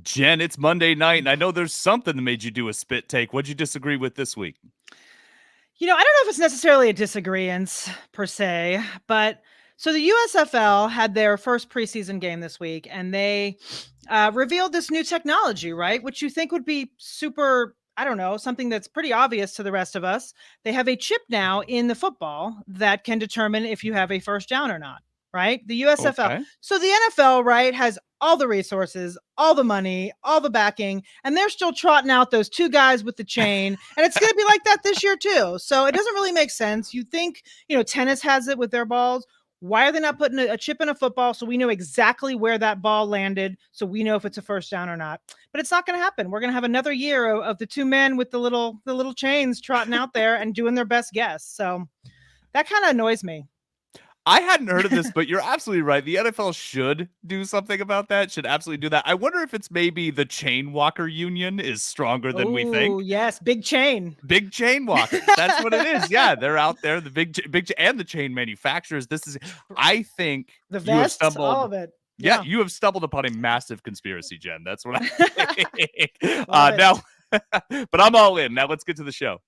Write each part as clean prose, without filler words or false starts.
Jen, it's Monday night, and I know there's something that made you do a spit take. What'd you disagree with this week? I don't know if it's necessarily a disagreement per se, but so the USFL had their first preseason game this week, and they revealed this new technology, right? Which you think would be super, I don't know, something that's pretty obvious to the rest of us. They have a chip now in the football that can determine if you have a first down or not, right? The USFL. Okay. So the NFL, right, has all the resources, all the money, all the backing, and they're still trotting out those two guys with the chain. And it's going to be like that this year, too. So it doesn't really make sense. You think, tennis has it with their balls. Why are they not putting a chip in a football so we know exactly where that ball landed so we know if it's a first down or not? But it's not going to happen. We're going to have another year of the two men with the little chains trotting out there and doing their best guess. So that kind of annoys me. I hadn't heard of this, but you're absolutely right. The NFL should do something about that, should absolutely do that. I wonder if it's maybe the chain walker union is stronger than we think. Oh, yes. Big chain. Big chain walkers. That's what it is. Yeah, they're out there, the big and the chain manufacturers. I think the vests, all of it. Yeah, you have stumbled upon a massive conspiracy, Jen. That's what I think. Now, but I'm all in. Now let's get to the show.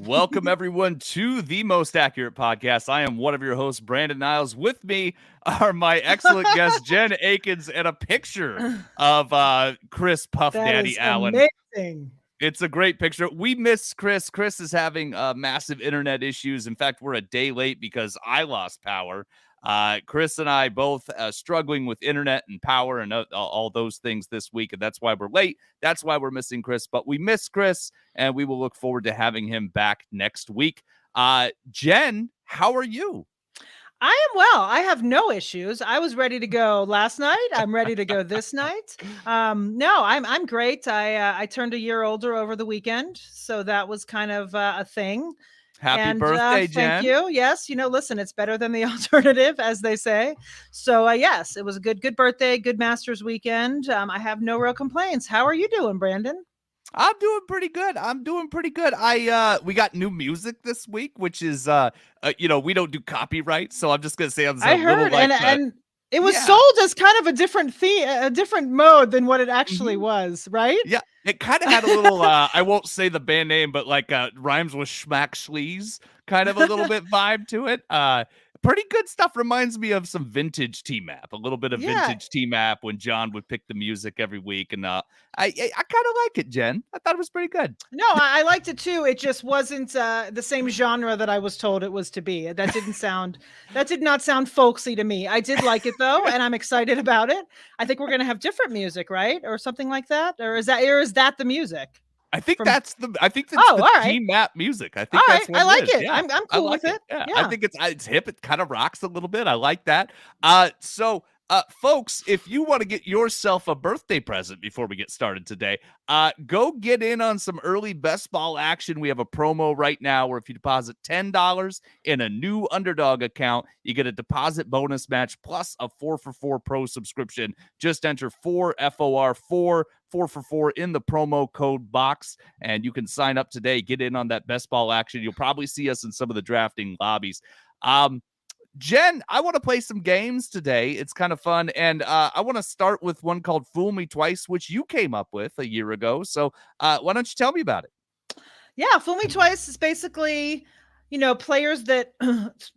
Welcome, everyone, to the Most Accurate Podcast. I am one of your hosts, Brandon Niles. With me are my excellent guests, Jen Eakins, and a picture of Chris Puff Daddy Allen. Amazing. It's a great picture. We miss Chris. Chris is having massive internet issues. In fact, we're a day late because I lost power. Chris and I both struggling with internet and power and all those things this week, and that's why we're late. That's why we're missing Chris, but we miss Chris, and we will look forward to having him back next week. Jen, how are you? I am well. I have no issues. I was ready to go last night. I'm ready to go this night. No, I'm great. I turned a year older over the weekend, so that was kind of a thing. Happy birthday, Jen. Thank you. Yes, listen, it's better than the alternative, as they say. So, yes, it was a good birthday, good Masters weekend. I have no real complaints. How are you doing, Brandon? I'm doing pretty good. We got new music this week, which is, we don't do copyright, so I'm just gonna say I heard, and it was sold as kind of a different theme, a different mode than what it actually was, right? Yeah, it kind of had a little, I won't say the band name, but like rhymes with Schmack Schlees, kind of a little bit vibe to it. Pretty good stuff. Reminds me of some vintage T-Map, a little bit of vintage T-Map when John would pick the music every week. And I kind of like it, Jen. I thought it was pretty good. No, I liked it too. It just wasn't the same genre that I was told it was to be. That did not sound folksy to me. I did like it though, and I'm excited about it. I think we're going to have different music, right? Or something like that. Or is that the music? I think that's the T-Map music. I think that's what I like it. Yeah. I'm cool with it. Yeah. I think it's hip. It kind of rocks a little bit. I like that. So folks, if you want to get yourself a birthday present before we get started today, go get in on some early best ball action. We have a promo right now where if you deposit $10 in a new Underdog account, you get a deposit bonus match plus a 4for4 Pro subscription. Just enter 4FOR4 4for4 in the promo code box, and you can sign up today. Get in on that best ball action. You'll probably see us in some of the drafting lobbies. Jen, I want to play some games today. It's kind of fun, and I want to start with one called Fool Me Twice, which you came up with a year ago. So why don't you tell me about it? Yeah, Fool Me Twice is basically players that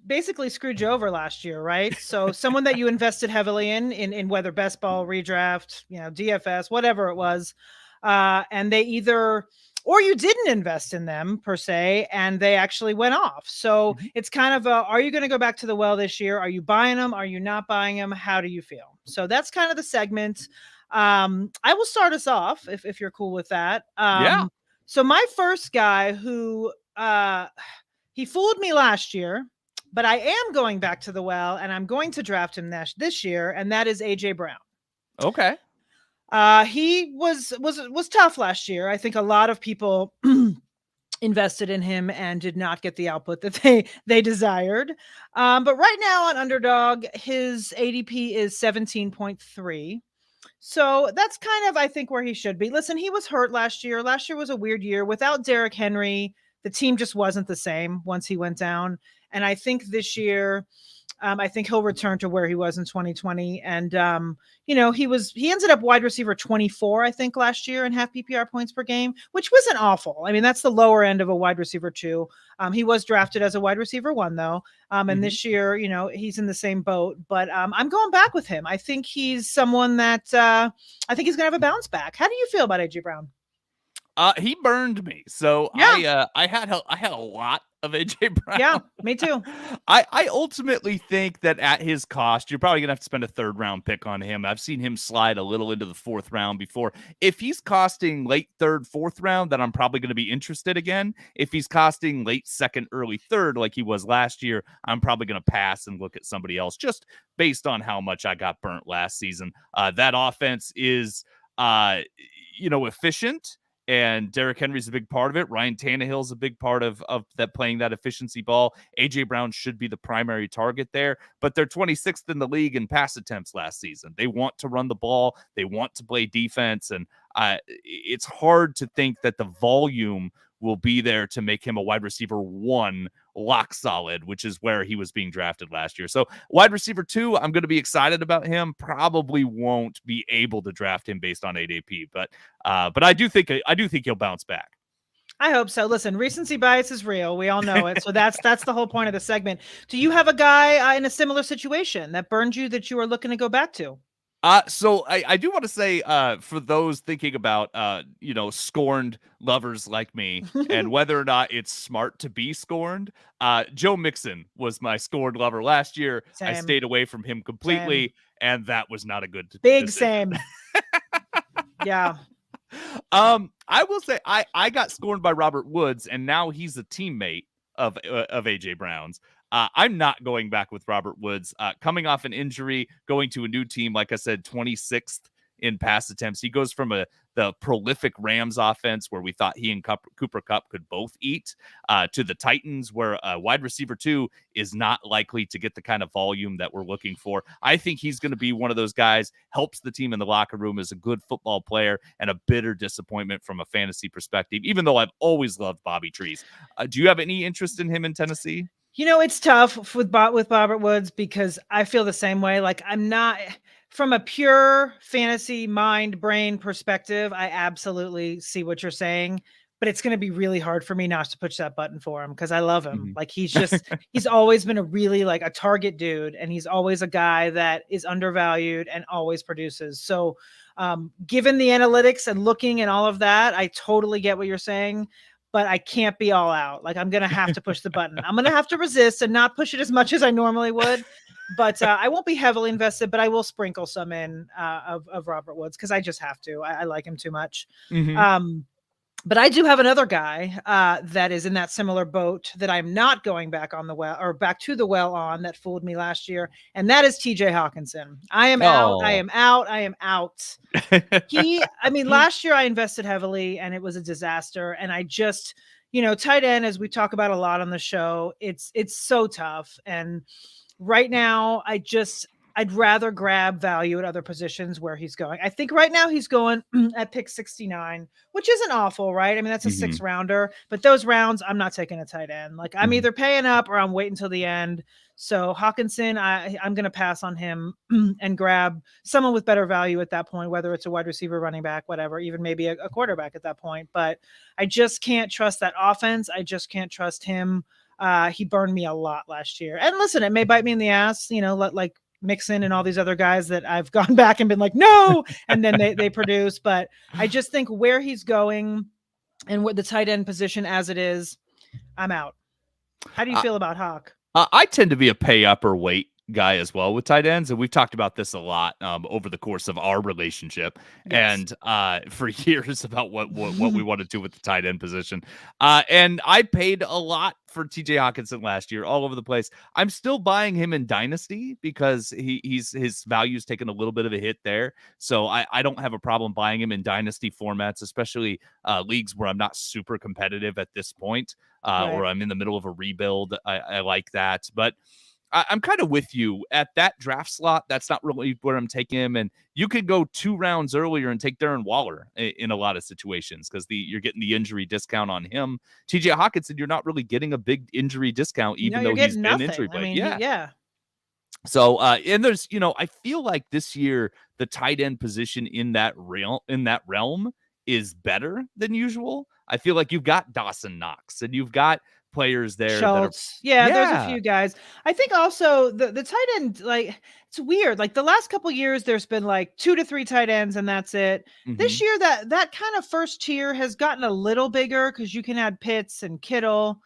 basically screwed you over last year, right? So someone that you invested heavily in whether best ball, redraft, DFS, whatever it was, and they either, or you didn't invest in them per se, and they actually went off. So it's kind of are you going to go back to the well this year? Are you buying them? Are you not buying them? How do you feel? So that's kind of the segment. I will start us off if you're cool with that. Yeah. So my first guy who He fooled me last year, but I am going back to the well, and I'm going to draft him this year, and that is AJ Brown. Okay. He was tough last year. I think a lot of people invested in him and did not get the output that they desired. But right now on Underdog, his ADP is 17.3. So that's kind of, I think, where he should be. Listen, he was hurt last year. Last year was a weird year. Without Derrick Henry, the team just wasn't the same once he went down. And I think this year, I think he'll return to where he was in 2020. And, he ended up wide receiver 24, I think, last year in half PPR points per game, which wasn't awful. I mean, that's the lower end of a wide receiver 2. He was drafted as a wide receiver 1, though. And this year, he's in the same boat. But I'm going back with him. I think he's someone that I think he's going to have a bounce back. How do you feel about AJ Brown? He burned me. So yeah. I had a lot of AJ Brown. Yeah, me too. I ultimately think that at his cost, you're probably gonna have to spend a 3rd round pick on him. I've seen him slide a little into the 4th round before. If he's costing late 3rd, 4th round, then I'm probably gonna be interested again. If he's costing late 2nd, early 3rd, like he was last year, I'm probably gonna pass and look at somebody else just based on how much I got burnt last season. That offense is efficient. And Derrick Henry's a big part of it. Ryan Tannehill's a big part of that, playing that efficiency ball. AJ Brown should be the primary target there, but they're 26th in the league in pass attempts last season. They want to run the ball. They want to play defense. And it's hard to think that the volume will be there to make him a wide receiver 1 lock solid, which is where he was being drafted last year. So wide receiver 2, I'm going to be excited about him. Probably won't be able to draft him based on ADP, but I do think he'll bounce back. I hope so. Listen, recency bias is real. We all know it. So that's the whole point of the segment. Do you have a guy in a similar situation that burned you that you are looking to go back to? So I do want to say, for those thinking about, scorned lovers like me and whether or not it's smart to be scorned, Joe Mixon was my scorned lover last year. Same. I stayed away from him completely, and that was not a good big decision. Same. Yeah. I will say I got scorned by Robert Woods, and now he's a teammate of AJ Brown's. I'm not going back with Robert Woods. Coming off an injury, going to a new team, like I said, 26th in pass attempts. He goes from the prolific Rams offense, where we thought he and Cooper Kupp could both eat, to the Titans, where wide receiver 2 is not likely to get the kind of volume that we're looking for. I think he's going to be one of those guys, helps the team in the locker room, is a good football player, and a bitter disappointment from a fantasy perspective, even though I've always loved Bobby Trees. Do you have any interest in him in Tennessee? It's tough with Robert Woods, because I feel the same way. Like, I'm not, from a pure fantasy mind brain perspective, I absolutely see what you're saying, but it's going to be really hard for me not to push that button for him, because I love him. Like, he's always been a really, like, a target dude, and he's always a guy that is undervalued and always produces. So given the analytics and looking and all of that, I totally get what you're saying. But I can't be all out. Like, I'm going to have to push the button. I'm going to have to resist and not push it as much as I normally would. But I won't be heavily invested, but I will sprinkle some in of Robert Woods, because I just have to. I like him too much. But I do have another guy that is in that similar boat that I'm not going back on the well, or back to the well on, that fooled me last year. And that is TJ Hawkinson. I am out. I am out. I am out. Last year I invested heavily and it was a disaster. And I just, tight end, as we talk about a lot on the show, it's so tough. And right now I'd rather grab value at other positions where he's going. I think right now he's going at pick 69, which isn't awful, right? I mean, that's a 6 rounder, but those rounds, I'm not taking a tight end. Like, I'm either paying up or I'm waiting until the end. So Hawkinson, I'm going to pass on him and grab someone with better value at that point, whether it's a wide receiver, running back, whatever, even maybe a quarterback at that point. But I just can't trust that offense. I just can't trust him. He burned me a lot last year. And listen, it may bite me in the ass, like Mixon and all these other guys that I've gone back and been like, no, and then they produce. But I just think where he's going and what the tight end position as it is, I'm out. How do you feel about Hawk? I tend to be a pay up or wait guy as well with tight ends, and we've talked about this a lot over the course of our relationship, Yes. and for years about what we want to do with the tight end position. And I paid a lot for TJ Hawkinson last year, all over the place. I'm still buying him in Dynasty because his value's taken a little bit of a hit there, so I don't have a problem buying him in Dynasty formats, especially leagues where I'm not super competitive at this point, Right. or I'm in the middle of a rebuild. I like that, but I'm kind of with you at that draft slot. That's not really where I'm taking him. And you could go 2 rounds earlier and take Darren Waller in a lot of situations because you're getting the injury discount on him. TJ Hawkinson, you're not really getting a big injury discount, No, even you're though he's getting been nothing. injury I plagued. mean, Yeah. yeah. So, and there's, I feel like this year the tight end position in that realm is better than usual. I feel like you've got Dawson Knox and you've got players there that are, Schultz. Yeah, there's a yeah. few guys. I think also the tight end, like, it's weird. Like the last couple years, there's been like 2 to 3 tight ends, and that's it. Hmm. This year, that kind of first tier has gotten a little bigger because you can add Pitts and Kittle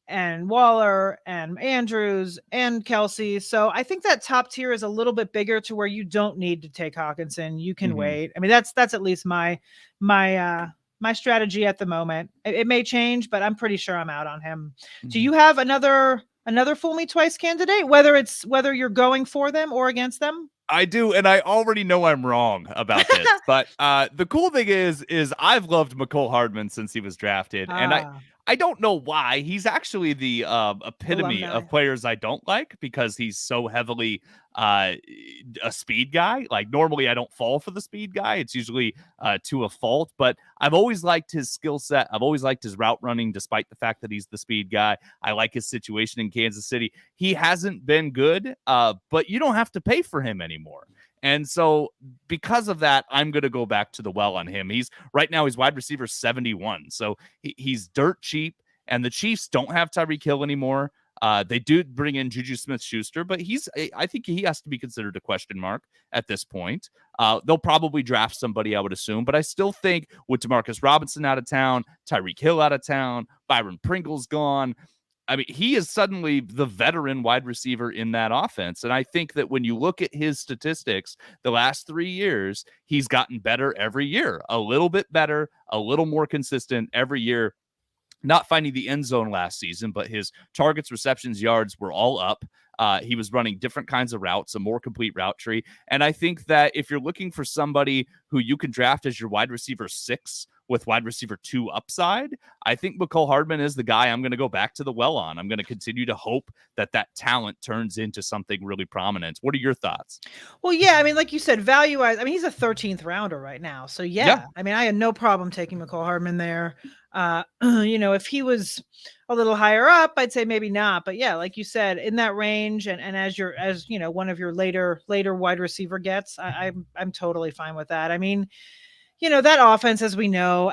and Waller and Andrews and Kelsey. So I think that top tier is a little bit bigger to where you don't need to take Hawkinson. You can Hmm. wait. I mean, that's at least my my strategy at the moment. It may change, but I'm pretty sure I'm out on him. Do Hmm. you have another Fool Me Twice candidate, whether you're going for them or against them? I do, and I already know I'm wrong about this. But the cool thing is I've loved McCole Hardman since he was drafted, and Ah, I don't know why. He's actually the epitome alumni. of players I don't like because he's so heavily uh, a speed guy. Like normally I don't fall for the speed guy. It's usually to a fault, but I've always liked his skill set. I've always liked his route running, despite the fact that he's the speed guy. I like his situation in Kansas City. He hasn't been good, but you don't have to pay for him anymore. And so, because of that, I'm going to go back to the well on him. He's right now, he's wide receiver 71. So, he's dirt cheap. And the Chiefs don't have Tyreek Hill anymore. They do bring in Juju Smith-Schuster, but I think he has to be considered a question mark at this point. They'll probably draft somebody, I would assume, but I still think with Demarcus Robinson out of town, Tyreek Hill out of town, Byron Pringle's gone. I mean, he is suddenly the veteran wide receiver in that offense. And I think that when you look at his statistics, the last 3 years, he's gotten better every year, a little bit better, a little more consistent every year. Not finding the end zone last season, but his targets, receptions, yards were all up. He was running different kinds of routes, a more complete route tree. And I think that if you're looking for somebody who you can draft as your wide receiver 6 with wide receiver 2 upside, I think McCole Hardman is the guy I'm going to go back to the well on. I'm going to continue to hope that talent turns into something really prominent. What are your thoughts? Well, yeah, I mean, like you said, value-wise, I mean, he's a 13th rounder right now. So Yeah. yeah, I mean, I had no problem taking McCall Hardman there. If he was a little higher up, I'd say maybe not. But yeah, like you said, in that range, and as one of your later wide receiver gets, I'm totally fine with that. I mean, that offense, as we know,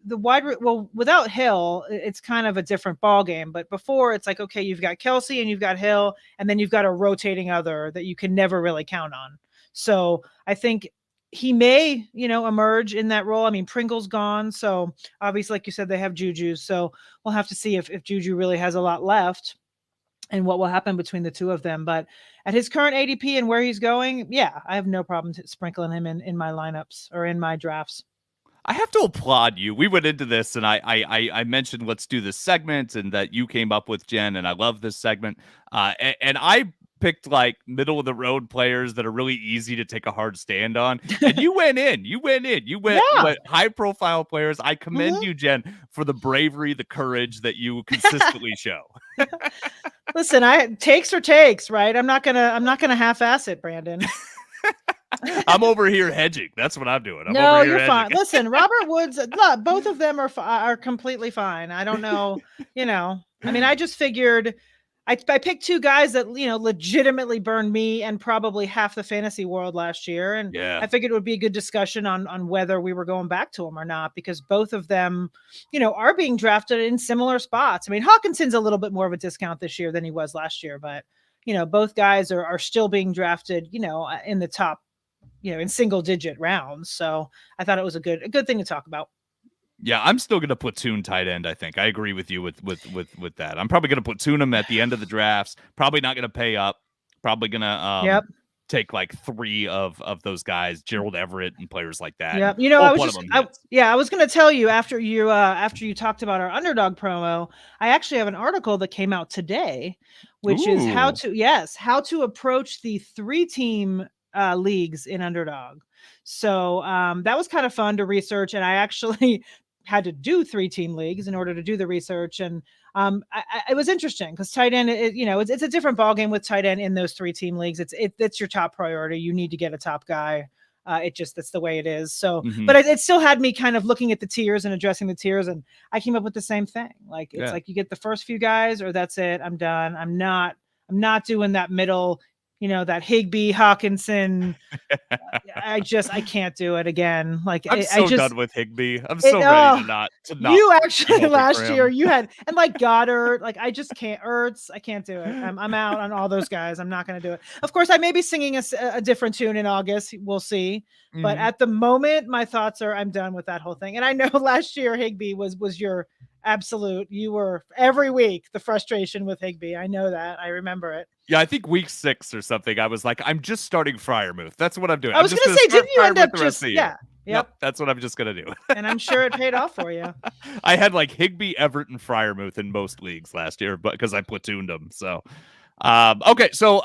without Hill, it's kind of a different ball game. But before, it's like, okay, you've got Kelsey and you've got Hill, and then you've got a rotating other that you can never really count on. So I think he may, emerge in that role. I mean, Pringle's gone, so obviously, like you said, they have Juju. So we'll have to see if Juju really has a lot left and what will happen between the two of them. But at his current ADP and where he's going, yeah, I have no problem sprinkling him in my lineups or in my drafts. I have to applaud you. We went into this, and I mentioned let's do this segment, and that you came up with, Jen, and I love this segment. And I picked like middle of the road players that are really easy to take a hard stand on, and you went in. You Yeah. went high profile players. I commend Mhm. you, Jen, for the bravery, the courage that you consistently show. Listen, takes or takes, right? I'm not gonna half-ass it, Brandon. I'm over here hedging. That's what I'm doing. I'm over No, here you're hedging. fine. Listen, Robert Woods, look, both of them are completely fine. I don't know, I mean, I just figured I picked 2 guys that, legitimately burned me and probably half the fantasy world last year, and Yeah. I figured it would be a good discussion on whether we were going back to them or not, because both of them, are being drafted in similar spots. I mean, Hawkinson's a little bit more of a discount this year than he was last year, but both guys are still being drafted, in the top, in single digit rounds. So I thought it was a good thing to talk about. Yeah, I'm still gonna platoon tight end. I think I agree with you with that. I'm probably gonna platoon him at the end of the drafts. Probably not gonna pay up. Probably gonna Yep. take like 3 of those guys, Gerald Everett and players like that. Yeah, And you know, I hope was one of just, them hits. I was going to tell you after you talked about our underdog promo, I actually have an article that came out today, which is Ooh. how to approach the 3-team leagues in underdog. So that was kind of fun to research, and I actually had to do 3-team leagues in order to do the research, and it was interesting because tight end, it's a different ballgame with tight end in those 3-team leagues. It's your top priority. You need to get a top guy. That's the way it is. So, but it still had me kind of looking at the tiers and addressing the tiers, and I came up with the same thing. Like it's like you get the first few guys, or that's it. I'm done. I'm not doing that middle. That Higbee, Hawkinson. I can't do it again. Like I'm I so just done with Higbee. I'm so ready to not you keep actually hoping for last year him. you had, and like Goddard, like I just can't. Ertz, I can't do it. I'm out on all those guys. I'm not going to do it. Of course, I may be singing a different tune in August. We'll see. But at the moment, my thoughts are I'm done with that whole thing. And I know last year Higbee was your absolute. You were every week the frustration with Higbee. I know that. I remember it. Yeah, I think week 6 or something, I was like, I'm just starting Freiermuth. That's what I'm doing. I was going to say, didn't you end up just Yep, that's what I'm just gonna do. And I'm sure it paid off for you. I had like Higbee, Everett, and Freiermuth in most leagues last year, but because I platooned them. So, okay, so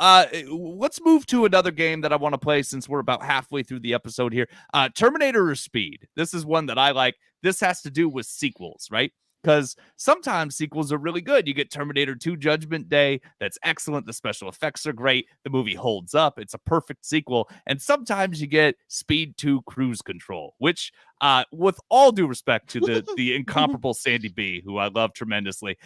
let's move to another game that I want to play since we're about halfway through the episode here. Terminator or Speed. This is one that I like. This has to do with sequels, right? Because sometimes sequels are really good. You get Terminator 2 Judgment Day. That's excellent. The special effects are great. The movie holds up. It's a perfect sequel. And sometimes you get Speed 2 Cruise Control, which, with all due respect to the incomparable Sandy B, who I love tremendously,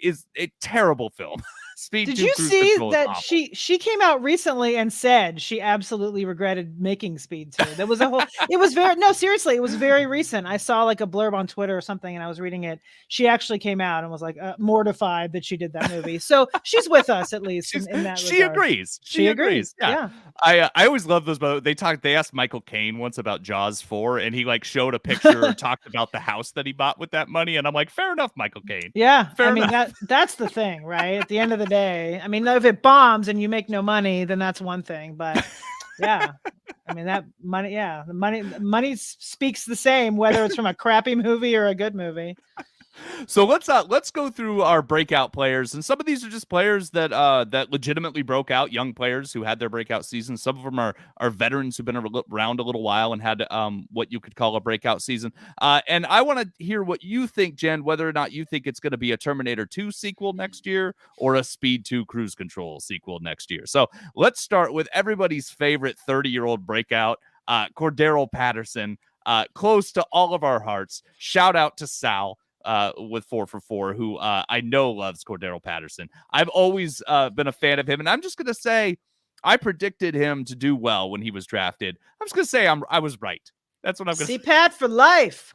is a terrible film. Speed Did 2 you Cruise see Control is that awful. she came out recently and said she absolutely regretted making Speed 2? There was a whole it was seriously, it was very recent. I saw like a blurb on Twitter or something and I was reading it. She actually came out and was like mortified that she did that movie. So she's with us at least in that she regard. agrees. She agrees. Yeah. I always love those. They asked Michael Caine once about Jaws 4, and he like showed a picture or talked about the house that he bought with that money, and I'm like, fair enough, Michael Caine. Yeah, fair I mean enough. that's the thing, right? At the end of the day, I mean, if it bombs and you make no money, then that's one thing. But yeah, I mean that money. Yeah, the money speaks the same whether it's from a crappy movie or a good movie. So let's go through our breakout players, and some of these are just players that that legitimately broke out, young players who had their breakout season. Some of them are veterans who've been around a little while and had what you could call a breakout season. And I want to hear what you think, Jen, whether or not you think it's going to be a Terminator 2 sequel next year or a Speed 2 Cruise Control sequel next year. So let's start with everybody's favorite 30-year-old breakout, Cordero Patterson, close to all of our hearts. Shout out to Sal. With 4 for 4, who I know loves Cordero Patterson. I've always been a fan of him, and I'm just going to say I predicted him to do well when he was drafted. I'm just going to say I was right. That's what I'm going to say. CPAT for life.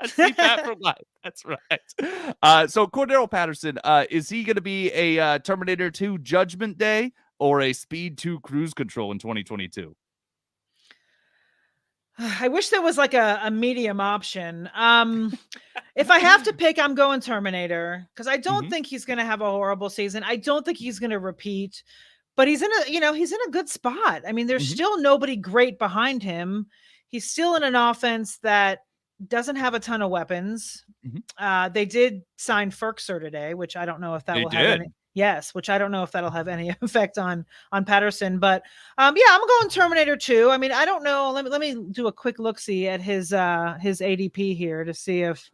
CPAT for life. That's right. So Cordero Patterson, is he going to be a Terminator 2 Judgment Day or a Speed 2 Cruise Control in 2022? I wish there was like a medium option. If I have to pick, I'm going Terminator because I don't think he's going to have a horrible season. I don't think he's going to repeat, but he's in a good spot. I mean, there's still nobody great behind him. He's still in an offense that doesn't have a ton of weapons. They did sign Ferkser today, which I don't know if that will have any. Yes, which I don't know if that'll have any effect on Patterson, but yeah, I'm going Terminator 2. I mean, I don't know. Let me do a quick look-see at his ADP here to see if.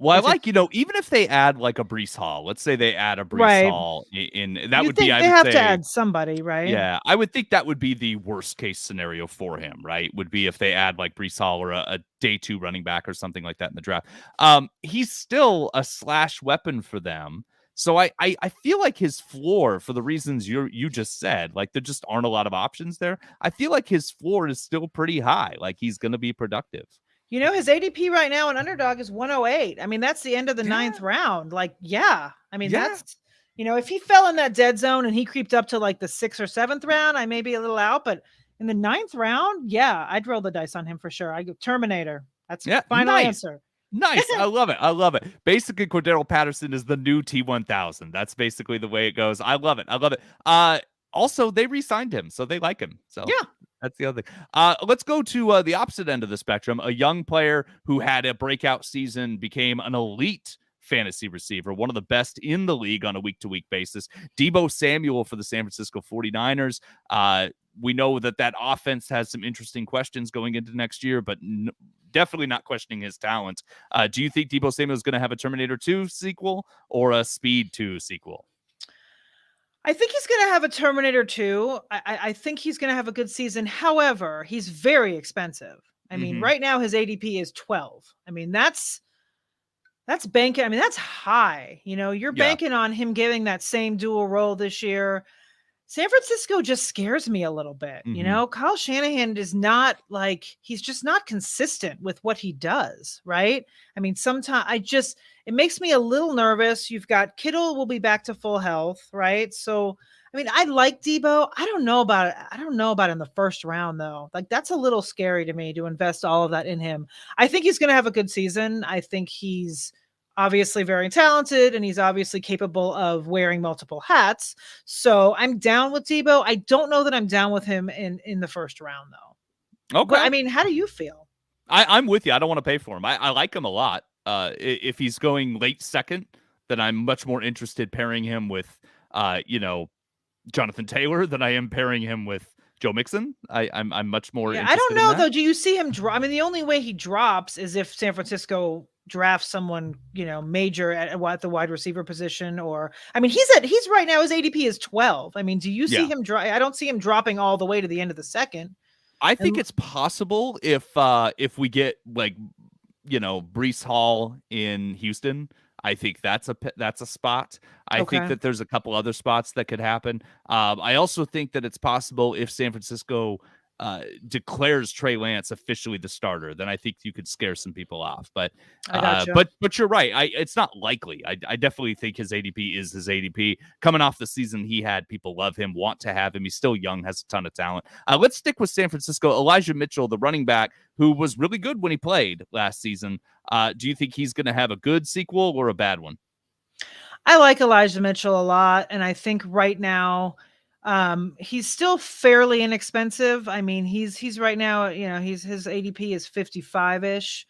Well, even if they add like a Breece Hall, let's say they add a Breece Hall in, that would be. They have to add somebody, right? Yeah, I would think that would be the worst case scenario for him, right? Would be if they add like Breece Hall or a day 2 running back or something like that in the draft. He's still a slash weapon for them. So I feel like his floor, for the reasons you just said, like there just aren't a lot of options there. I feel like his floor is still pretty high. Like he's going to be productive. His ADP right now in Underdog is 108. I mean, that's the end of the 9th round. Like, yeah. I mean, that's, if he fell in that dead zone and he creeped up to like the 6th or 7th round, I may be a little out. But in the 9th round, yeah, I'd roll the dice on him for sure. I go Terminator. That's final answer. Nice. I love it. Basically, Cordero Patterson is the new T1000. That's basically the way it goes. I love it. also, they re-signed him, so they like him. So Yeah. that's the other thing. Let's go to the opposite end of the spectrum. A young player who had a breakout season became an elite fantasy receiver, one of the best in the league on a week-to-week basis. Deebo Samuel for the San Francisco 49ers. We know that offense has some interesting questions going into next year, but definitely not questioning his talent. Do you think Deebo Samuel is going to have a Terminator 2 sequel or a Speed 2 sequel? I think he's going to have a Terminator 2. I think he's going to have a good season. However, he's very expensive. I mean, right now his ADP is 12. I mean, that's banking. I mean, that's high. You're banking on him giving that same dual role this year. San Francisco just scares me a little bit. Kyle Shanahan is not he's just not consistent with what he does. Right. I mean, sometimes it makes me a little nervous. You've got Kittle will be back to full health. Right. So, I mean, I like Deebo. I don't know about it. I don't know about in the first round though. That's a little scary to me to invest all of that in him. I think he's going to have a good season. I think he's obviously very talented and he's obviously capable of wearing multiple hats. So I'm down with Deebo. I don't know that I'm down with him in the first round though. Okay. But, I mean, how do you feel? I'm with you. I don't want to pay for him. I like him a lot. If he's going late second, then I'm much more interested pairing him with, Jonathan Taylor than I am pairing him with Joe Mixon. I'm much more interested I don't know in that. though. Do you see him drop? I mean, the only way he drops is if San Francisco drafts someone, major at the wide receiver position, or I mean, he's right now his ADP is 12. I mean, do you see him drop? I don't see him dropping all the way to the end of the second. I think it's possible if we get Breece Hall in Houston. I think that's a spot. I think that there's a couple other spots that could happen. I also think that it's possible if San Francisco declares Trey Lance officially the starter, then I think you could scare some people off. But I gotcha. But you're right. It's not likely. I definitely think his ADP is his ADP. Coming off the season he had, people love him, want to have him. He's still young, has a ton of talent. Let's stick with San Francisco. Elijah Mitchell, the running back, who was really good when he played last season. Do you think he's going to have a good sequel or a bad one? I like Elijah Mitchell a lot, and I think right now he's still fairly inexpensive. I mean, he's right now, his ADP is 55-ish.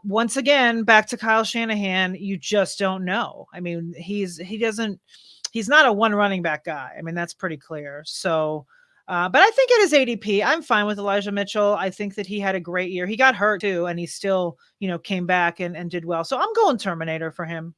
Once again, back to Kyle Shanahan, you just don't know. I mean, he's not a one running back guy. I mean, that's pretty clear. So, but I think at his ADP, I'm fine with Elijah Mitchell. I think that he had a great year. He got hurt too, and he still, came back and did well. So I'm going Terminator for him.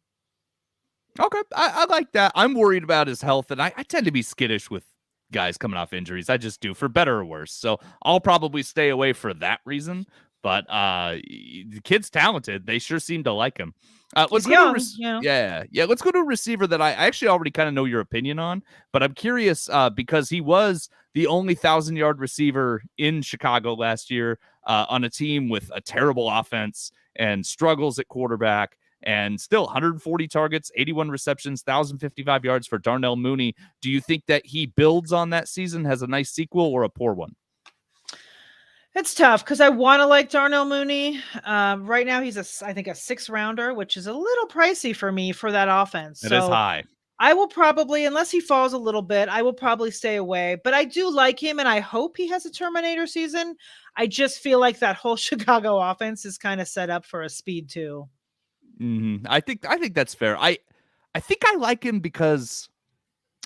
Okay, I like that. I'm worried about his health, and I tend to be skittish with guys coming off injuries. I just do, for better or worse. So I'll probably stay away for that reason. But the kid's talented. They sure seem to like him. Let's go let's go to a receiver that I actually already kind of know your opinion on, but I'm curious because he was the only 1,000-yard receiver in Chicago last year on a team with a terrible offense and struggles at quarterback. And still 140 targets, 81 receptions, 1,055 yards for Darnell Mooney. Do you think that he builds on that season, has a nice sequel, or a poor one? It's tough because I want to like Darnell Mooney. Right now he's I think a 6-rounder, which is a little pricey for me for that offense. It is high. I will probably, unless he falls a little bit, I will probably stay away. But I do like him, and I hope he has a Terminator season. I just feel like that whole Chicago offense is kind of set up for a speed 2. I think that's fair. I think I like him because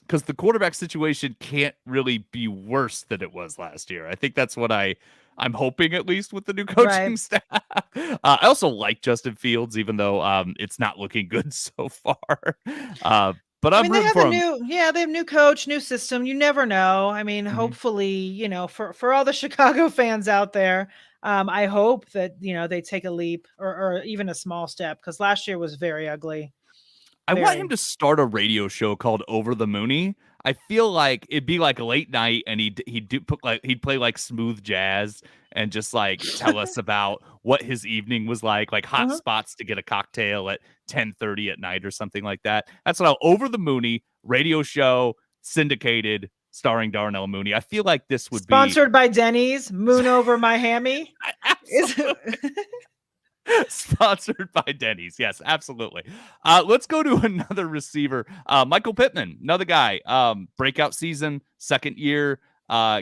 the quarterback situation can't really be worse than it was last year. I think that's what I'm hoping, at least with the new coaching staff. I also like Justin Fields, even though it's not looking good so far. But I'm rooting for him. They have new coach, new system. You never know. I mean, hopefully, for all the Chicago fans out there, I hope that, they take a leap or even a small step, because last year was very ugly. I want him to start a radio show called Over the Mooney. I feel like it'd be like a late night, and he'd play like smooth jazz and just like tell us about what his evening was like hot spots to get a cocktail at 10:30 at night or something like that. That's what Over the Mooney radio show, syndicated, starring Darnell Mooney. I feel like this would sponsored by Denny's, Moon Over My Hammy. Sponsored by Denny's. Yes, absolutely. Let's go to another receiver. Michael Pittman, another guy. Breakout season, second year.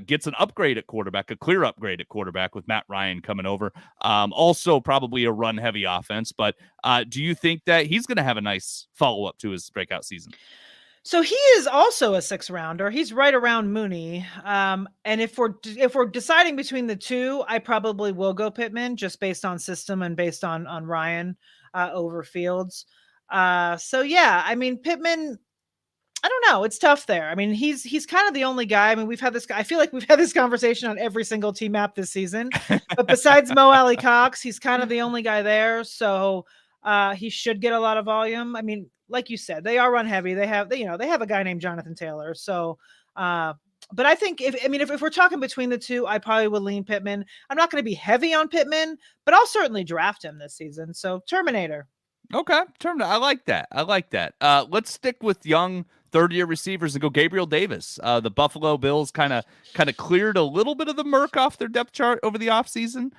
Gets an upgrade at quarterback, a clear upgrade at quarterback with Matt Ryan coming over. Also, probably a run-heavy offense. But do you think that he's going to have a nice follow-up to his breakout season? So he is also a 6-rounder. He's right around Mooney. And if we're deciding between the two, I probably will go Pittman just based on system and based on Ryan over Fields. So yeah, I mean Pittman. I don't know. It's tough there. I mean, he's kind of the only guy. I mean, we've had this. I feel like we've had this conversation on every single team map this season. But besides Mo Alley Cox, he's kind of the only guy there. So he should get a lot of volume. I mean, like you said, they are run heavy. They have a guy named Jonathan Taylor. So, but I think if we're talking between the two, I probably would lean Pittman. I'm not going to be heavy on Pittman, but I'll certainly draft him this season. So Terminator. Okay, Terminator. I like that. Let's stick with young third-year receivers and go Gabriel Davis. The Buffalo Bills kind of cleared a little bit of the murk off their depth chart over the offseason.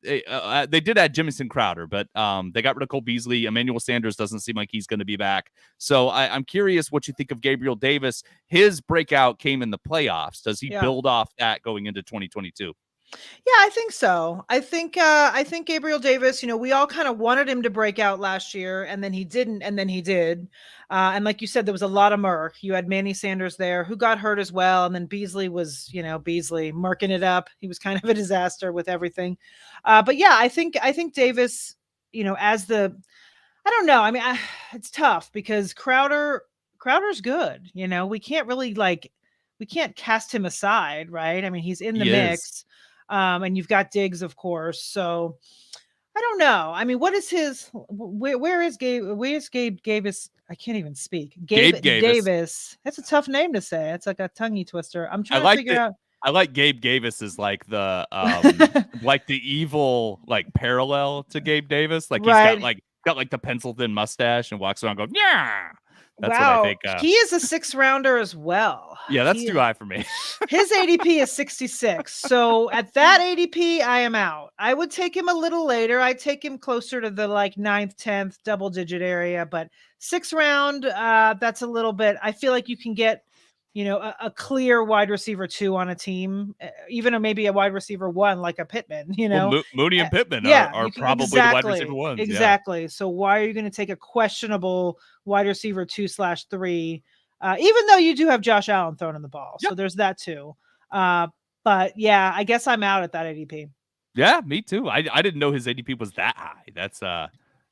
They did add Jamison Crowder, but they got rid of Cole Beasley. Emmanuel Sanders doesn't seem like he's going to be back. So I'm curious what you think of Gabriel Davis. His breakout came in the playoffs. Does he build off that going into 2022? Yeah, I think so. I think Gabriel Davis, we all kind of wanted him to break out last year, and then he didn't, and then he did. And like you said, there was a lot of murk. You had Manny Sanders there who got hurt as well. And then Beasley was, Beasley murking it up. He was kind of a disaster with everything. But yeah, I think Davis, I don't know. I mean, it's tough because Crowder's good. We can't really we can't cast him aside, right? I mean, he's in the mix. And you've got Diggs, of course. So I don't know. I mean, what is his? Where is Gabe? Where's Gabe Davis? I can't even speak. Gabe Davis. That's a tough name to say. It's like a tongue twister. I'm trying to figure out. I like Gabe Davis as like the like the evil parallel to Gabe Davis. Like he's got the pencil thin mustache and walks around going, yeah. That's wow, what I think. He is a 6-rounder as well. Yeah, that's too high for me. His ADP is 66. So at that ADP, I am out. I would take him a little later. I'd take him closer to the 9th, 10th, double digit area. But 6th round, that's a little bit. I feel like you can get, a clear wide receiver 2 on a team, even maybe a wide receiver 1 like a Pittman. Well, Mooney and Pittman are probably the wide receiver 1s. Exactly. Yeah. So why are you going to take a questionable wide receiver 2/3? Even though you do have Josh Allen throwing the ball. Yep. So there's that too. But yeah, I guess I'm out at that ADP. Yeah, me too. I didn't know his ADP was that high. That's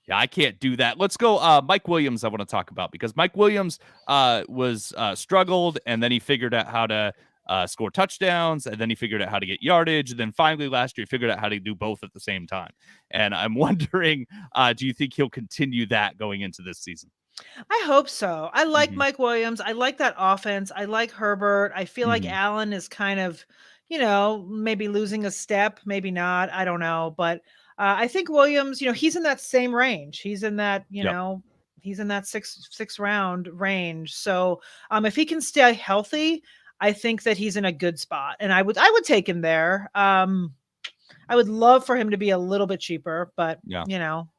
yeah, I can't do that. Let's go. Mike Williams, I want to talk about because Mike Williams was struggled, and then he figured out how to score touchdowns, and then he figured out how to get yardage, and then finally last year he figured out how to do both at the same time. And I'm wondering, do you think he'll continue that going into this season? I hope so. I like Mike Williams. I like that offense. I like Herbert. I feel like Allen is kind of, maybe losing a step, maybe not. I don't know. But I think Williams, he's in that same range. He's in that, he's in that six round range. So if he can stay healthy, I think that he's in a good spot. And I would take him there. I would love for him to be a little bit cheaper, but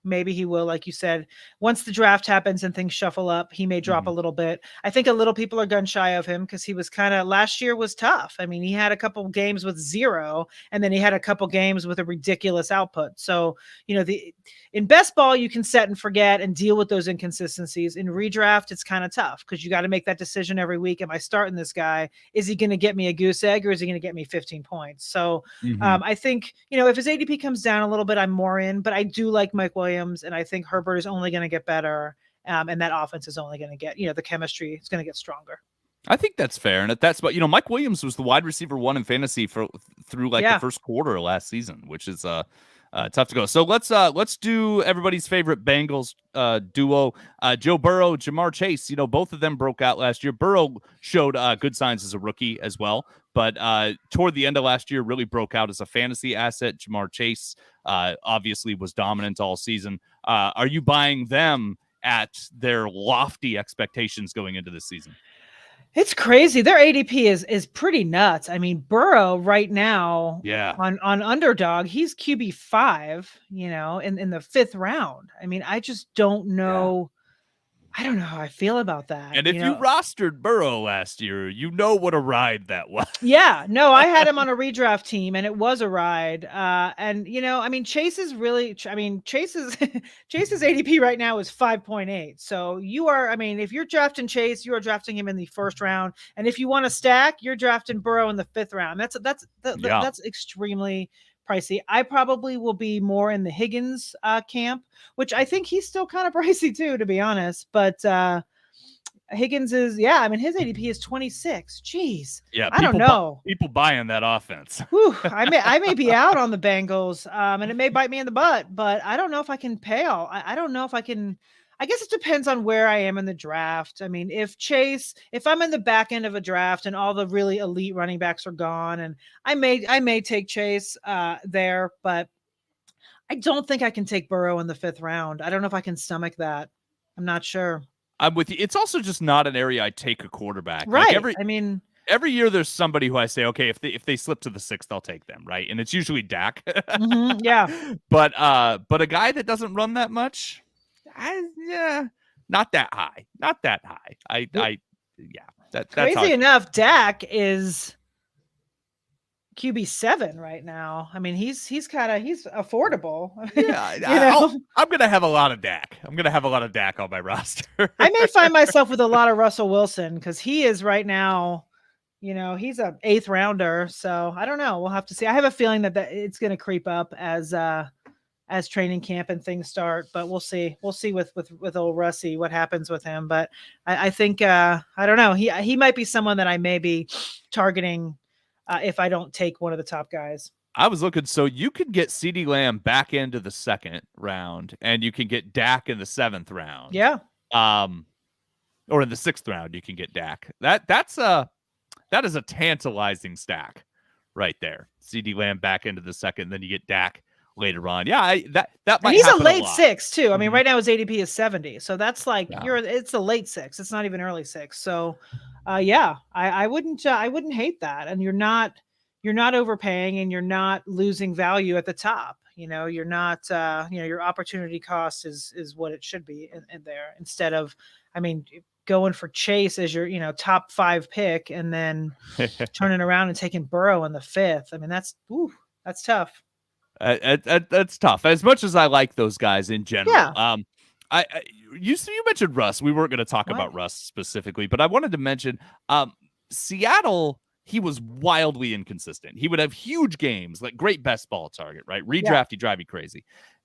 maybe he will. Like you said, once the draft happens and things shuffle up, he may drop a little bit. I think a little people are gun shy of him because he was last year was tough. I mean, he had a couple games with 0, and then he had a couple games with a ridiculous output. So, in best ball, you can set and forget and deal with those inconsistencies. In redraft, it's kind of tough because you got to make that decision every week. Am I starting this guy? Is he going to get me a goose egg or is he going to get me 15 points? So I think, if his ADP comes down a little bit, I'm more in, but I do like Mike Williams, and I think Herbert is only going to get better, and that offense is only going to get, the chemistry is going to get stronger. I think that's fair, and that's what Mike Williams was the wide receiver 1 in fantasy through the first quarter of last season, which is tough to go. So let's do everybody's favorite Bengals duo, Joe Burrow, Jamar Chase. Both of them broke out last year. Burrow showed good signs as a rookie as well, but toward the end of last year really broke out as a fantasy asset. Jamar Chase obviously was dominant all season. Are you buying them at their lofty expectations going into this season? It's crazy. Their ADP is pretty nuts. I mean, Burrow right now Yeah. on Underdog, he's QB5, in the 5th round. I mean, I just don't know. I don't know how I feel about that. And if you rostered Burrow last year, you know what a ride that was. Yeah, no, I had him on a redraft team and it was a ride. And I mean, Chase's Chase's ADP right now is 5.8. So if you're drafting Chase, you are drafting him in the 1st round. And if you want to stack, you're drafting Burrow in the 5th round. That's extremely pricey. I probably will be more in the Higgins camp, which I think he's still kind of pricey too, to be honest. But Higgins is, his ADP is 26. Jeez. Yeah, I don't know. People buying that offense. Whew, I may be out on the Bengals, and it may bite me in the butt, but I don't know if I can pay all. I don't know if I can. I guess it depends on where I am in the draft. I mean, if I'm in the back end of a draft and all the really elite running backs are gone, and I may take Chase there, but I don't think I can take Burrow in the 5th round. I don't know if I can stomach that. I'm not sure. I'm with you. It's also just not an area I take a quarterback. Right. Like every year there's somebody who I say, okay, if they slip to the 6th, I'll take them, right? And it's usually Dak. Yeah. But a guy that doesn't run that much, not that high. Not that high. That's crazy enough, Dak is QB7 right now. I mean, he's affordable. Yeah, I'm gonna have a lot of Dak. I'm gonna have a lot of Dak on my roster. I may find myself with a lot of Russell Wilson because he is right now. He's a 8th rounder. So I don't know. We'll have to see. I have a feeling that it's going to creep up as training camp and things start. But we'll see. We'll see with old Russie what happens with him. But I think I don't know. He might be someone that I may be targeting. If I don't take one of the top guys. I was looking, so you could get CeeDee Lamb back into the 2nd round, and you can get Dak in the 7th round. Yeah. Or in the 6th round, you can get Dak. That is a tantalizing stack right there. CeeDee Lamb back into the 2nd, then you get Dak later on. Yeah, that might. And he's happen a late a lot. 6 too. I mean, right now his ADP is 70, so that's like it's a late 6. It's not even early 6. So. I wouldn't hate that. And you're not overpaying and you're not losing value at the top. You're not, your opportunity cost is what it should be in there instead of, going for Chase as your, top 5 pick and then turning around and taking Burrow in the 5th. I mean, that's tough. That's tough. As much as I like those guys in general. Yeah. You mentioned Russ. We weren't going to talk about Russ specifically, but I wanted to mention Seattle. He was wildly inconsistent. He would have huge games, like great best ball target, right? Redraft, he'd drive you crazy.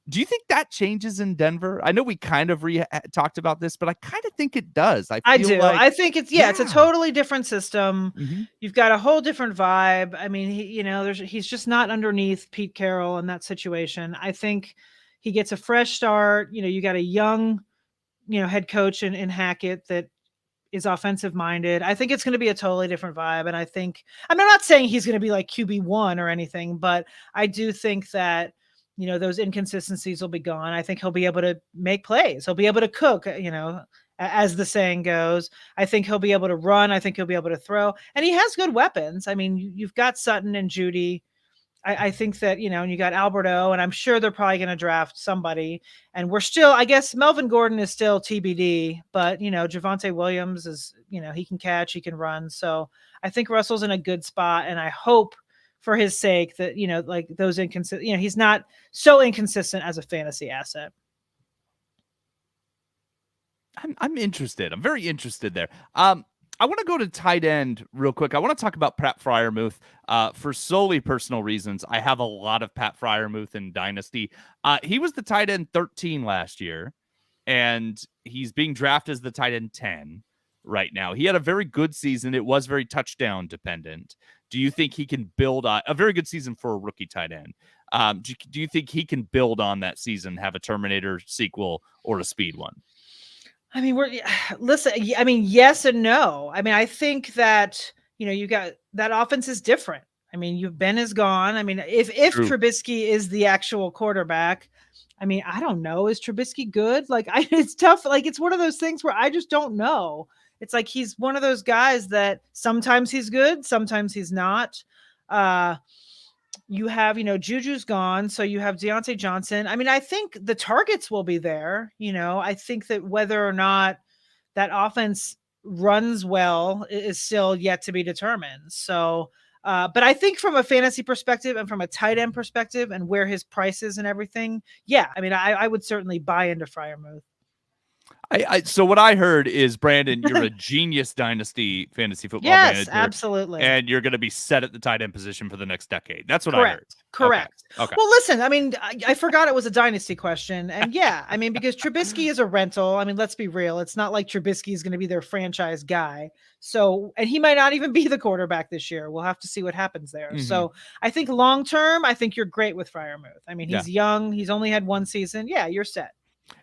Do you think that changes in Denver? I know we kind of talked about this, but I kind of think it does. I do. I think it's it's a totally different system. Mm-hmm. You've got a whole different vibe. I mean, he's just not underneath Pete Carroll in that situation. I think he gets a fresh start. You got a young, head coach in Hackett that is offensive minded. I think it's going to be a totally different vibe. And I'm not saying he's going to be like QB1 or anything, but I do think that, those inconsistencies will be gone. I think he'll be able to make plays. He'll be able to cook, as the saying goes. I think he'll be able to run. I think he'll be able to throw. And he has good weapons. I mean, you've got Sutton and Judy. I think that, and you got Alberto, and I'm sure they're probably going to draft somebody. And we're still, I guess Melvin Gordon is still TBD, but, Javonte Williams is, he can catch, he can run. So I think Russell's in a good spot. And I hope for his sake that, like those inconsistent, he's not so inconsistent as a fantasy asset. I'm interested. I'm very interested there. I want to go to tight end real quick. I want to talk about Pat Freiermuth for solely personal reasons. I have a lot of Pat Freiermuth in Dynasty. He was the tight end 13 last year, and he's being drafted as the tight end 10 right now. He had a very good season. It was very touchdown dependent. Do you think he can build on a very good season for a rookie tight end? Do you think he can build on that season, have a Terminator sequel or a speed one? I mean, yes and no. I mean, I think that, you got that offense is different. I mean, Ben is gone. I mean, if Trubisky is the actual quarterback, I mean, I don't know. Is Trubisky good? Like, it's tough. Like, it's one of those things where I just don't know. it's like he's one of those guys that sometimes he's good, sometimes he's not. You have, Juju's gone, so you have Deontay Johnson. I mean, I think the targets will be there. I think that whether or not that offense runs well is still yet to be determined. So, but I think from a fantasy perspective and from a tight end perspective and where his price is and everything, yeah, I mean, I would certainly buy into Freiermuth. So what I heard is, Brandon, you're a genius dynasty fantasy football manager. Absolutely. And you're going to be set at the tight end position for the next decade. That's what Correct. I heard. Correct. Okay. Well, listen, I mean, I forgot it was a dynasty question. And yeah, I mean, because Trubisky is a rental. I mean, let's be real. It's not like Trubisky is going to be their franchise guy. So, and he might not even be the quarterback this year. We'll have to see what happens there. Mm-hmm. So I think long-term, I think you're great with Freiermuth. I mean, he's young. He's only had one season. Yeah, you're set.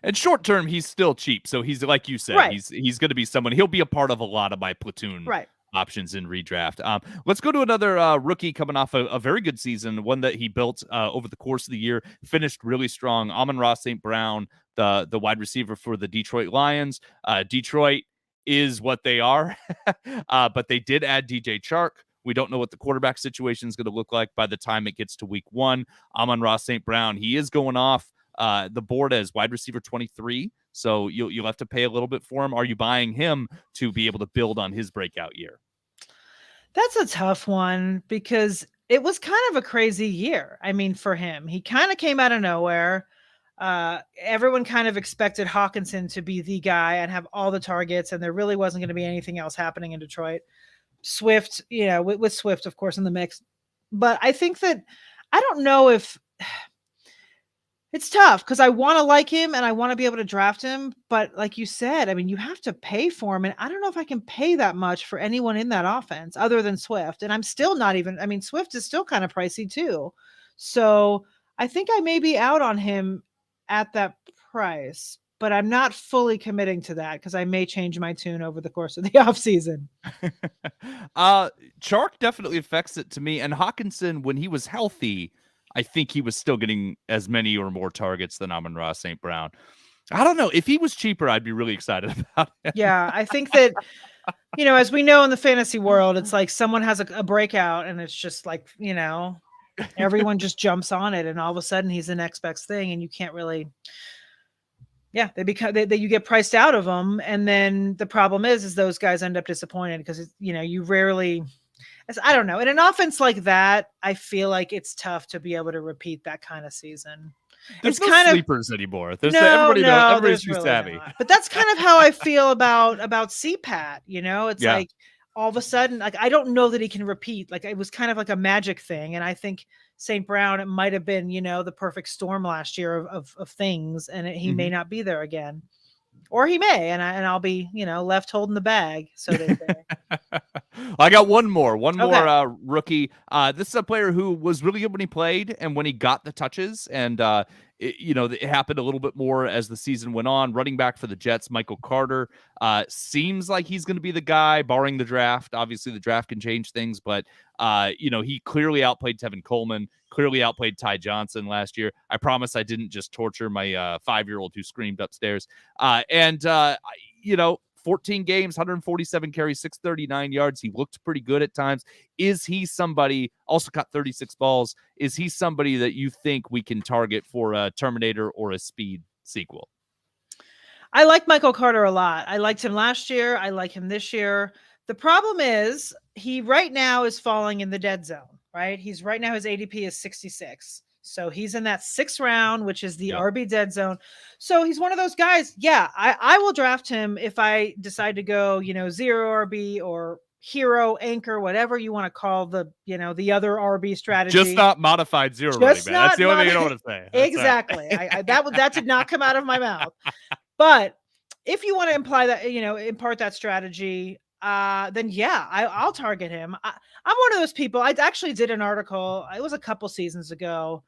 And short term, he's still cheap. So he's, like you said, he's going to be someone, he'll be a part of a lot of my platoon options in redraft. Let's go to another rookie coming off a very good season, one that he built over the course of the year, finished really strong. Amon-Ra St. Brown, the wide receiver for the Detroit Lions. Detroit is what they are, but they did add DJ Chark. We don't know what the quarterback situation is going to look like by the time it gets to week one. Amon-Ra St. Brown, he is going off the board as wide receiver 23. So you'll have to pay a little bit for him. Are you buying him to be able to build on his breakout year? That's a tough one because it was kind of a crazy year. I mean, for him, he kind of came out of nowhere. Everyone kind of expected Hawkinson to be the guy and have all the targets, and there really wasn't going to be anything else happening in Detroit. Swift, with Swift, of course, in the mix. But I think that I don't know if it's tough because I want to like him and I want to be able to draft him. But like you said, I mean, you have to pay for him. And I don't know if I can pay that much for anyone in that offense other than Swift. And I'm still not even, I mean, Swift is still kind of pricey too. So I think I may be out on him at that price, but I'm not fully committing to that because I may change my tune over the course of the offseason. Chark definitely affects it to me. And Hawkinson, when he was healthy, I think he was still getting as many or more targets than Amon-Ra St. Brown. I don't know. If he was cheaper, I'd be really excited about it. Yeah, I think that, as we know in the fantasy world, it's like someone has a breakout and it's just like, everyone just jumps on it and all of a sudden he's the next best thing and you can't really, you get priced out of them. And then the problem is those guys end up disappointed because, you rarely, I don't know. In an offense like that, I feel like it's tough to be able to repeat that kind of season. There's no kind sleepers anymore. Everybody's too really savvy. Not. But that's kind of how I feel about CPAT. It's like all of a sudden, like I don't know that he can repeat. Like it was kind of like a magic thing, and I think St. Brown, it might have been the perfect storm last year of things, and he may not be there again. Or he may, and I'll be, left holding the bag, so to say. I got one more rookie. This is a player who was really good when he played and when he got the touches, and it happened a little bit more as the season went on. Running back for the Jets, Michael Carter, seems like he's going to be the guy, barring the draft. Obviously, the draft can change things, but he clearly outplayed Tevin Coleman, clearly outplayed Ty Johnson last year. I promise I didn't just torture my 5-year-old who screamed upstairs. 14 games, 147 carries, 639 yards. He looked pretty good at times. Is he somebody, also caught 36 balls, is he somebody that you think we can target for a Terminator or a Speed sequel? I like Michael Carter a lot. I liked him last year. I like him this year. The problem is he right now is falling in the dead zone, right? Right now his ADP is 66. So he's in that 6th round, which is the RB dead zone. So he's one of those guys. Yeah, I will draft him if I decide to go, 0 RB or hero, anchor, whatever you want to call the other RB strategy. Just not modified 0 running back. That's the only thing you don't want to say. Exactly. That did not come out of my mouth. But if you want to imply that, impart that strategy, then I'll target him. I'm one of those people. I actually did an article. It was a couple seasons ago.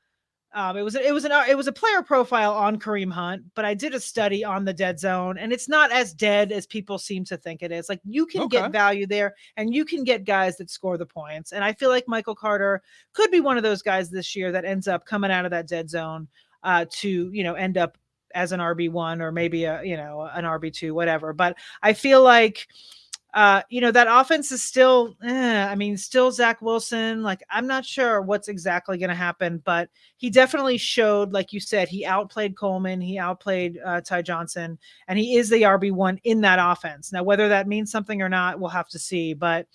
It was a player profile on Kareem Hunt, but I did a study on the dead zone, and it's not as dead as people seem to think it is. Like you can get value there, and you can get guys that score the points. And I feel like Michael Carter could be one of those guys this year that ends up coming out of that dead zone to end up as an RB1 or maybe an RB2, whatever. But I feel like that offense is still, still Zach Wilson. Like, I'm not sure what's exactly going to happen, but he definitely showed, like you said, he outplayed Coleman, he outplayed Ty Johnson, and he is the RB1 in that offense. Now, whether that means something or not, we'll have to see. But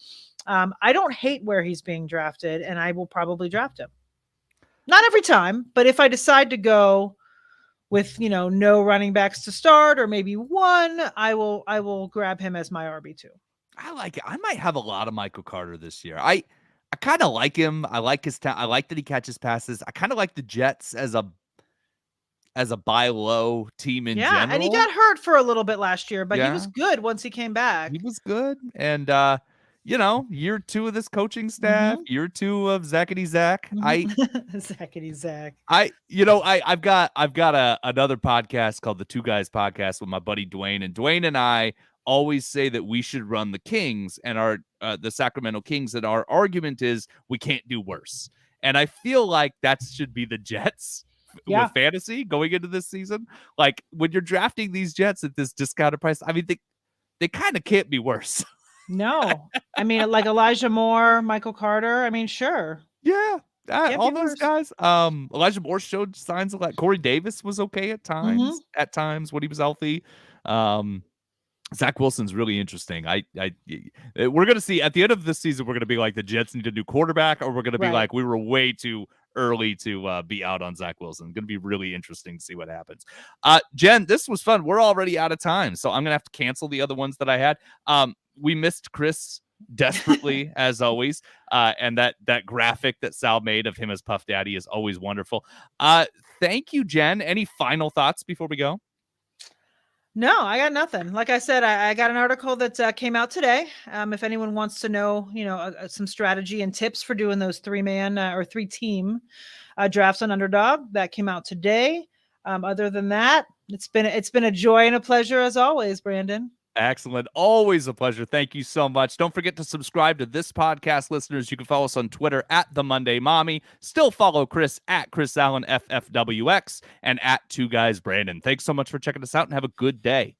I don't hate where he's being drafted, and I will probably draft him. Not every time, but if I decide to go with, no running backs to start, or maybe one, I will grab him as my RB2. I like it. I might have a lot of Michael Carter this year. I kind of like him. I like his I like that he catches passes. I kind of like the Jets as a buy low team in general. And he got hurt for a little bit last year, but he was good once he came back. He was good. And year 2 of this coaching staff, year 2 of Zackety Zach. Zackety Zach. I've got another podcast called the Two Guys Podcast with my buddy Dwayne, and Dwayne and I always say that we should run the Kings and the Sacramento Kings, and our argument is we can't do worse. And I feel like that should be the Jets with fantasy going into this season. Like, when you're drafting these Jets at this discounted price, I mean, they kind of can't be worse. No, I mean, like Elijah Moore, Michael Carter. I mean, sure. Yeah. All those guys. Elijah Moore showed signs of, like, Corey Davis was okay at times, when he was healthy. Zach Wilson's really interesting. We're going to see at the end of this season, we're going to be like, the Jets need a new quarterback, or we're going to be like, we were way too early to be out on Zach Wilson. Going to be really interesting to see what happens. Jen, this was fun. We're already out of time, so I'm going to have to cancel the other ones that I had. We missed Chris desperately as always. And that graphic that Sal made of him as Puff Daddy is always wonderful. Thank you, Jen. Any final thoughts before we go? No, I got nothing. Like I said, I got an article that came out today. If anyone wants to know, some strategy and tips for doing those 3-man or 3-team drafts on Underdog, that came out today. Other than that, it's been a joy and a pleasure as always, Brandon. Excellent. Always a pleasure. Thank you so much. Don't forget to subscribe to this podcast, listeners. You can follow us on Twitter at The Monday Mommy. Still follow Chris at Chris Allen FFWX and at 2 Guys Brandon. Thanks so much for checking us out, and have a good day.